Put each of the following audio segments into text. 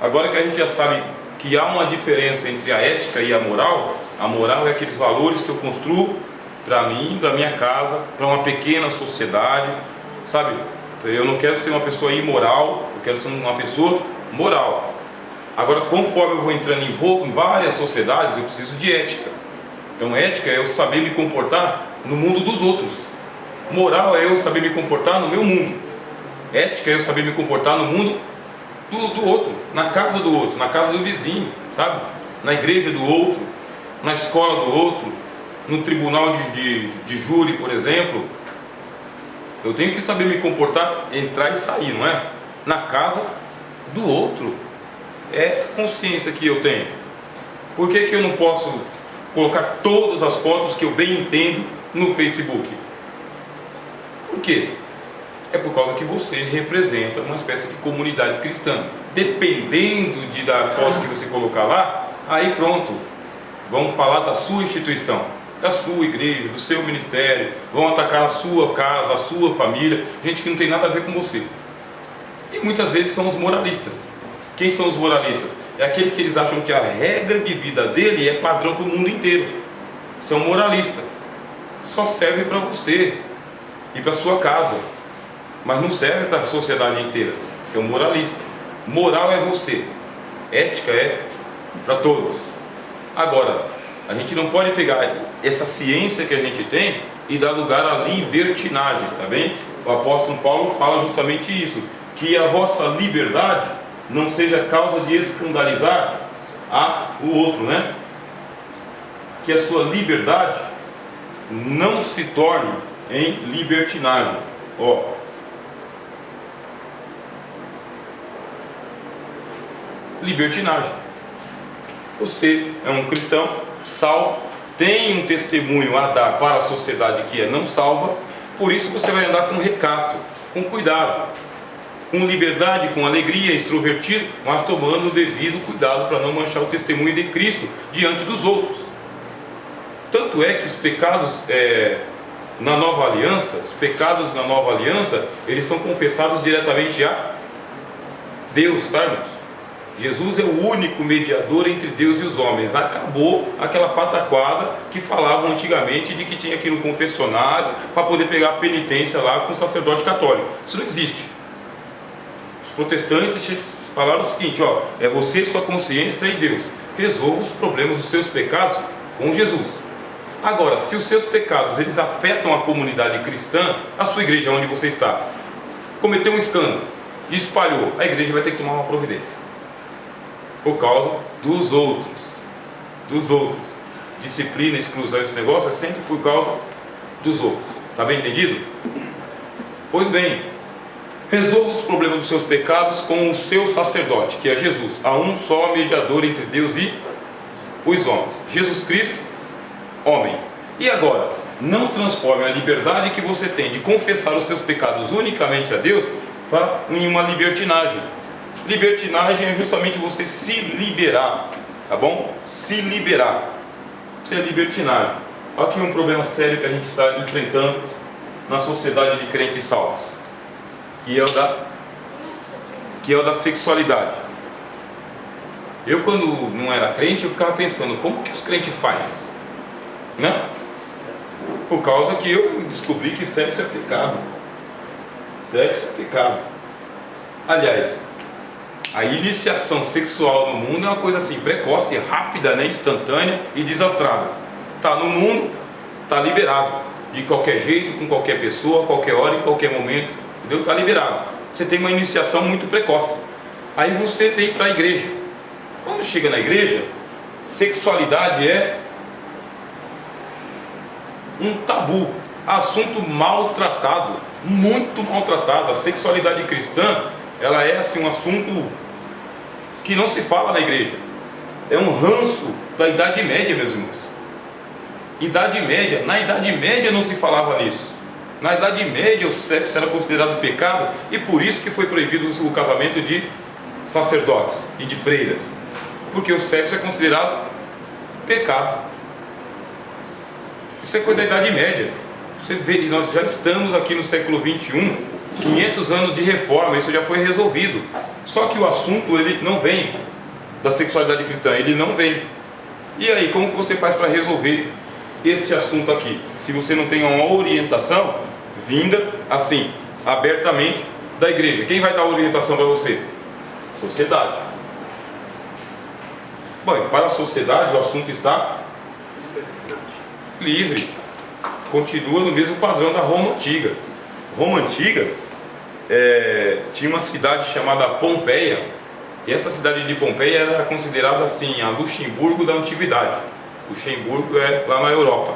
Agora que a gente já sabe que há uma diferença entre a ética e a moral é aqueles valores que eu construo para mim, para minha casa, para uma pequena sociedade, sabe? Eu não quero ser uma pessoa imoral, eu quero ser uma pessoa moral. Agora, conforme eu vou entrando em várias sociedades, eu preciso de ética. Então, ética é eu saber me comportar no mundo dos outros. Moral é eu saber me comportar no meu mundo. Ética é eu saber me comportar no mundo do outro, na casa do outro, na casa do vizinho, sabe? Na igreja do outro, na escola do outro, no tribunal de júri, por exemplo. Eu tenho que saber me comportar, entrar e sair, não é? Na casa do outro. É essa consciência que eu tenho. Por que eu não posso colocar todas as fotos que eu bem entendo no Facebook? Por quê? É por causa que você representa uma espécie de comunidade cristã. Dependendo da foto que você colocar lá, aí pronto, vão falar da sua instituição, da sua igreja, do seu ministério, vão atacar a sua casa, a sua família, gente que não tem nada a ver com você. E muitas vezes são os moralistas. Quem são os moralistas? É aqueles que eles acham que a regra de vida dele é padrão para o mundo inteiro. São moralistas. Só serve para você e para sua casa, mas não serve para a sociedade inteira. Você é um moralista. Moral é você, ética é para todos. Agora, a gente não pode pegar essa ciência que a gente tem e dar lugar à libertinagem, tá bem? O apóstolo Paulo fala justamente isso, que a vossa liberdade não seja causa de escandalizar o outro, né? Que a sua liberdade não se torne em libertinagem. Libertinagem. Você é um cristão salvo, tem um testemunho a dar para a sociedade que é não salva, por isso você vai andar com recato, com cuidado, com liberdade, com alegria, extrovertido, mas tomando o devido cuidado para não manchar o testemunho de Cristo diante dos outros. Tanto é que os pecados na nova aliança, eles são confessados diretamente a Deus, tá, irmãos? Jesus é o único mediador entre Deus e os homens. Acabou aquela pataquada que falavam antigamente de que tinha que ir no confessionário para poder pegar a penitência lá com o sacerdote católico. Isso não existe. Os protestantes falaram o seguinte, é você, sua consciência e Deus. Resolva os problemas dos seus pecados com Jesus. Agora, se os seus pecados eles afetam a comunidade cristã, a sua igreja onde você está, cometeu um escândalo, espalhou, a igreja vai ter que tomar uma providência. Por causa dos outros. Disciplina, exclusão, esse negócio é sempre por causa dos outros. Está bem entendido? Pois bem, resolva os problemas dos seus pecados com o seu sacerdote, que é Jesus. Há um só mediador entre Deus e os homens, Jesus Cristo, homem. E agora, não transforme a liberdade que você tem de confessar os seus pecados unicamente a Deus em uma libertinagem. Libertinagem é justamente você se liberar, tá bom? Se liberar. Isso é libertinagem. Olha aqui um problema sério que a gente está enfrentando na sociedade de crentes salvos, que é o da sexualidade. Eu, quando não era crente, eu ficava pensando, como que os crentes fazem? Né? Por causa que eu descobri que sexo é pecado. Sexo é pecado. Aliás, a iniciação sexual no mundo é uma coisa assim, precoce, rápida, né? Instantânea e desastrada. Está no mundo, está liberado. De qualquer jeito, com qualquer pessoa, a qualquer hora, em qualquer momento. Entendeu? Está liberado. Você tem uma iniciação muito precoce. Aí você vem para a igreja. Quando chega na igreja, sexualidade é um tabu, assunto maltratado, muito maltratado. A sexualidade cristã, ela é assim um assunto que não se fala na igreja. É um ranço da Idade Média, meus irmãos. Idade Média, na Idade Média não se falava nisso. Na Idade Média o sexo era considerado pecado e por isso que foi proibido o casamento de sacerdotes e de freiras, porque o sexo é considerado pecado. Isso é coisa da Idade Média. Você vê, nós já estamos aqui no século 21, 500 anos de reforma, isso já foi resolvido. Só que o assunto, ele não vem da sexualidade cristã, ele não vem. E aí, como que você faz para resolver este assunto aqui? Se você não tem uma orientação vinda, assim, abertamente da igreja. Quem vai dar a orientação para você? Sociedade. Bom, para a sociedade o assunto está livre. Continua no mesmo padrão da Roma Antiga. Roma Antiga tinha uma cidade chamada Pompeia. E essa cidade de Pompeia era considerada assim a Luxemburgo da antiguidade. Luxemburgo é lá na Europa.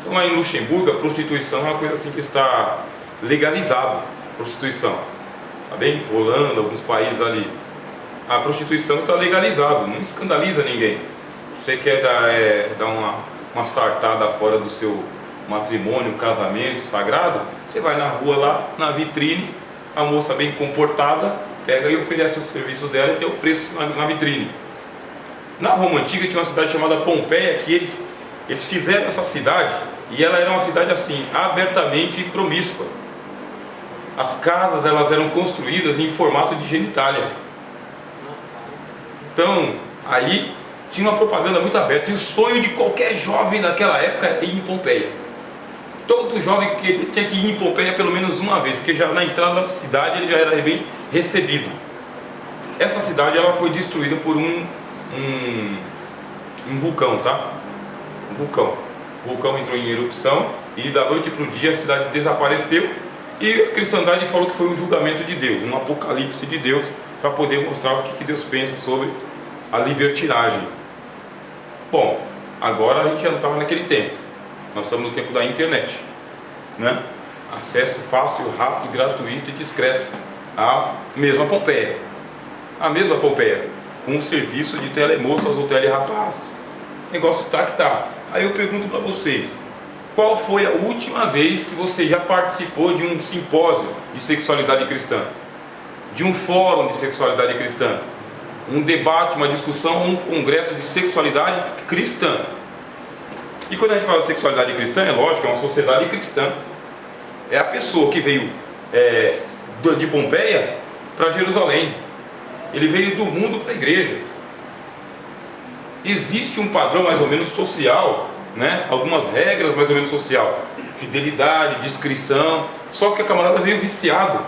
Então lá em Luxemburgo a prostituição é uma coisa assim que está legalizada. Prostituição, tá bem? Holanda, alguns países ali, a prostituição está legalizada, não escandaliza ninguém. Você quer dar uma sartada fora do seu matrimônio, casamento sagrado, você vai na rua lá, na vitrine, a moça bem comportada pega e oferece o serviço dela e tem o preço na vitrine. Na Roma Antiga tinha uma cidade chamada Pompeia, que eles fizeram essa cidade, e ela era uma cidade assim, abertamente promíscua. As casas, elas eram construídas em formato de genitália. Então, aí tinha uma propaganda muito aberta, e o sonho de qualquer jovem daquela época era ir em Pompeia. Todo jovem tinha que ir em Pompeia pelo menos uma vez, porque já na entrada da cidade ele já era bem recebido. Essa cidade, ela foi destruída por um vulcão, tá? Um vulcão. O vulcão entrou em erupção e da noite para o dia a cidade desapareceu, e a cristandade falou que foi um julgamento de Deus, um apocalipse de Deus, para poder mostrar o que Deus pensa sobre a libertinagem. Bom, agora a gente já não estava naquele tempo, nós estamos no tempo da internet, né? Acesso fácil, rápido, gratuito e discreto à mesma Pompeia. A mesma Pompeia, com um serviço de telemoças ou telerapazes. O negócio tá que tá. Aí eu pergunto para vocês, qual foi a última vez que você já participou de um simpósio de sexualidade cristã? De um fórum de sexualidade cristã? Um debate, uma discussão, um congresso de sexualidade cristã? E quando a gente fala de sexualidade cristã, é lógico, é uma sociedade cristã. É a pessoa que veio de Pompeia para Jerusalém. Ele veio do mundo para a igreja. Existe um padrão mais ou menos social, né? Algumas regras mais ou menos social, fidelidade, discrição. Só que a camarada veio viciado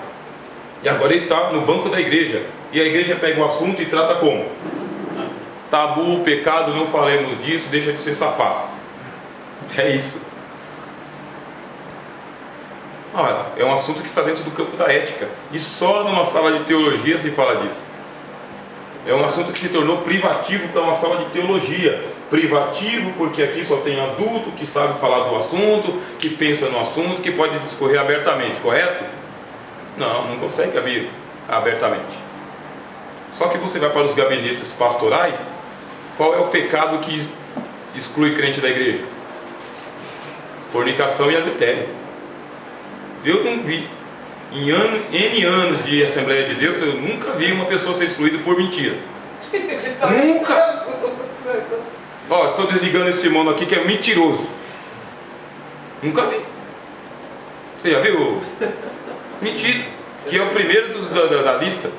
e agora ele está no banco da igreja, e a igreja pega o assunto e trata como? Tabu, pecado, não falemos disso, deixa de ser safado. É isso. Olha, é um assunto que está dentro do campo da ética, e só numa sala de teologia se fala disso. É um assunto que se tornou privativo para uma sala de teologia. Privativo porque aqui só tem adulto que sabe falar do assunto, que pensa no assunto, que pode discorrer abertamente, correto? Não consegue abrir abertamente. Só que você vai para os gabinetes pastorais, qual é o pecado que exclui crente da igreja? Fornicação e adultério. Eu não vi, em N anos de Assembleia de Deus, eu nunca vi uma pessoa ser excluída por mentira. Nunca! Ó, estou desligando esse irmão aqui que é mentiroso. Nunca vi. Você já viu? Mentira. Que é o primeiro da lista.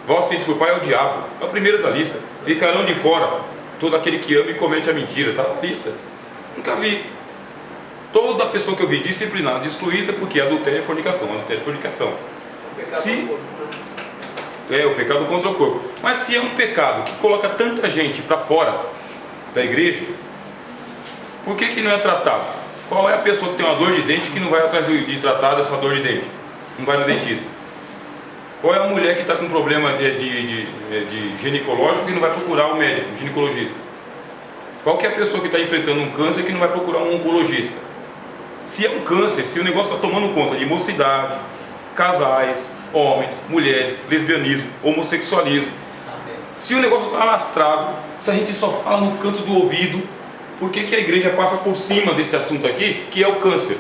Vós tendes por pai é o diabo. É o primeiro da lista. Ficarão de fora todo aquele que ama e comete a mentira. Está na lista. Nunca vi. Toda pessoa que eu vi disciplinada, excluída, porque adultério é fornicação. Adultério é fornicação. O pecado contra o corpo. Mas se é um pecado que coloca tanta gente para fora da igreja, por que não é tratado? Qual é a pessoa que tem uma dor de dente que não vai atrás de tratar dessa dor de dente? Não vai no dentista? Qual é a mulher que está com problema de ginecológico que não vai procurar o médico, o ginecologista? Qual que é a pessoa que está enfrentando um câncer que não vai procurar um oncologista? Se é um câncer, se o negócio está tomando conta de mocidade, casais, homens, mulheres, lesbianismo, homossexualismo, se o negócio está alastrado, se a gente só fala no canto do ouvido, por que a igreja passa por cima desse assunto aqui, que é o câncer?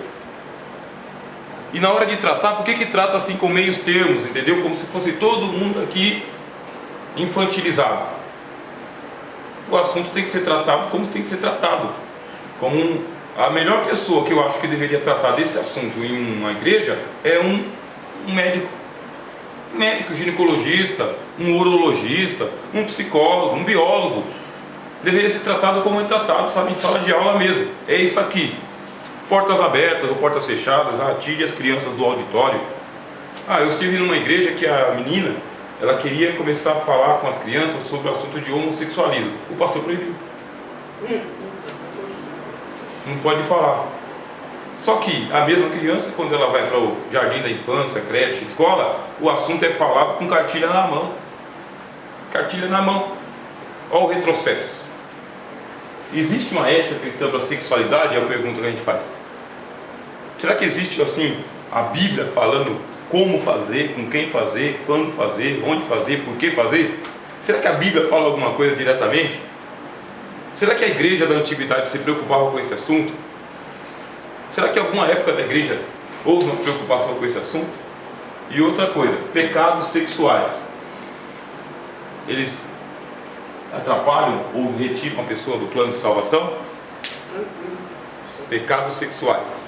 E na hora de tratar, por que trata assim com meios termos, entendeu? Como se fosse todo mundo aqui infantilizado. O assunto tem que ser tratado como tem que ser tratado. A melhor pessoa que eu acho que deveria tratar desse assunto em uma igreja é um médico. Um médico, ginecologista, um urologista, um psicólogo, um biólogo. Deveria ser tratado como é tratado, sabe, em sala de aula mesmo. É isso aqui. Portas abertas ou portas fechadas, tire as crianças do auditório. Eu estive numa igreja que a menina, ela queria começar a falar com as crianças sobre o assunto de homossexualismo. O pastor proibiu. Não pode falar. Só que a mesma criança, quando ela vai para o jardim da infância, creche, escola, o assunto é falado com cartilha na mão. Cartilha na mão. Olha o retrocesso. Existe uma ética cristã para a sexualidade? É a pergunta que a gente faz. Será que existe assim a Bíblia falando como fazer, com quem fazer, quando fazer, onde fazer, por que fazer? Será que a Bíblia fala alguma coisa diretamente? Será que a igreja da antiguidade se preocupava com esse assunto? Será que em alguma época da igreja houve uma preocupação com esse assunto? E outra coisa, pecados sexuais, eles atrapalham ou retiram a pessoa do plano de salvação? Pecados sexuais.